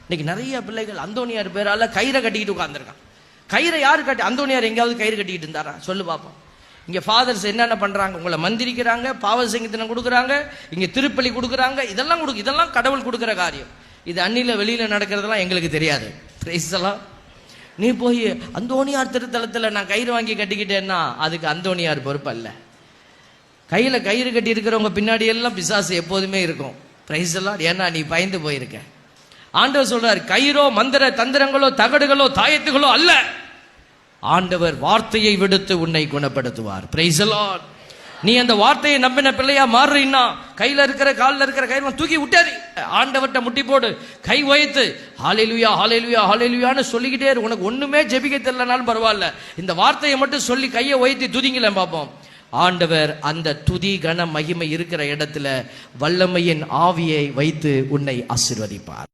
இன்னைக்கு நிறைய பிள்ளைகள் அந்தோனியார் பேரால கயிறை கட்டிக்கிட்டு உட்கார்ந்துருக்கான். கயிறை யாரு கட்டி? அந்தோனியார் எங்கேயாவது கயிறு கட்டிக்கிட்டு இருந்தாரா? சொல்லு பார்ப்போம். இங்க ஃபாதர்ஸ் என்னென்ன பண்றாங்க? உங்களை மந்திரிக்கிறாங்க, பாவ சங்கீதனம் கொடுக்குறாங்க, இங்க திருப்பலி கொடுக்குறாங்க. இதெல்லாம் கடவுள் கொடுக்குற காரியம். இது அன்னில வெளியில நடக்கிறதெல்லாம் எங்களுக்கு தெரியாது. நீ போய் அந்தோனியார் திருத்தலத்துல நான் கயிறு வாங்கி கட்டிக்கிட்டேன்னா அதுக்கு அந்தோனியார் பொறுப்பு அல்ல. கையில கயிறு கட்டி இருக்கிறவங்க பின்னாடி எல்லாம் பிசாசு எப்போதுமே இருக்கும். பிரைஸ் எல்லாம். ஏன்னா நீ பயந்து போயிருக்க. ஆண்டவர் சொல்றார், கயிறோ மந்திர தந்திரங்களோ தகடுகளோ தாயத்துகளோ அல்ல, ஆண்டவர் வார்த்தையை விடுத்து உன்னை குணப்படுத்துவார். பிரைஸ் எல்லாம். நீ அந்த வார்த்தையை நம்பின பிள்ளையா மாறுறீன்னா கையில இருக்கிற காலில் இருக்கிற கயிறு தூக்கி விட்டாரு, ஆண்டவர்கிட்ட முட்டி போடு, கை வைத்து ஹல்லேலூயா ஹல்லேலூயா ஹல்லேலூயான்னு சொல்லிக்கிட்டே இரு. உனக்கு ஒண்ணுமே ஜெபிக்க தெரியலனாலும் பரவாயில்ல, இந்த வார்த்தையை மட்டும் சொல்லி கையை வைத்து துதிங்களேன் பார்ப்போம். ஆண்டவர் அந்த துதி கன மகிமை இருக்கிற இடத்துல வல்லமையின் ஆவியை வைத்து உன்னை ஆசீர்வதிப்பார்.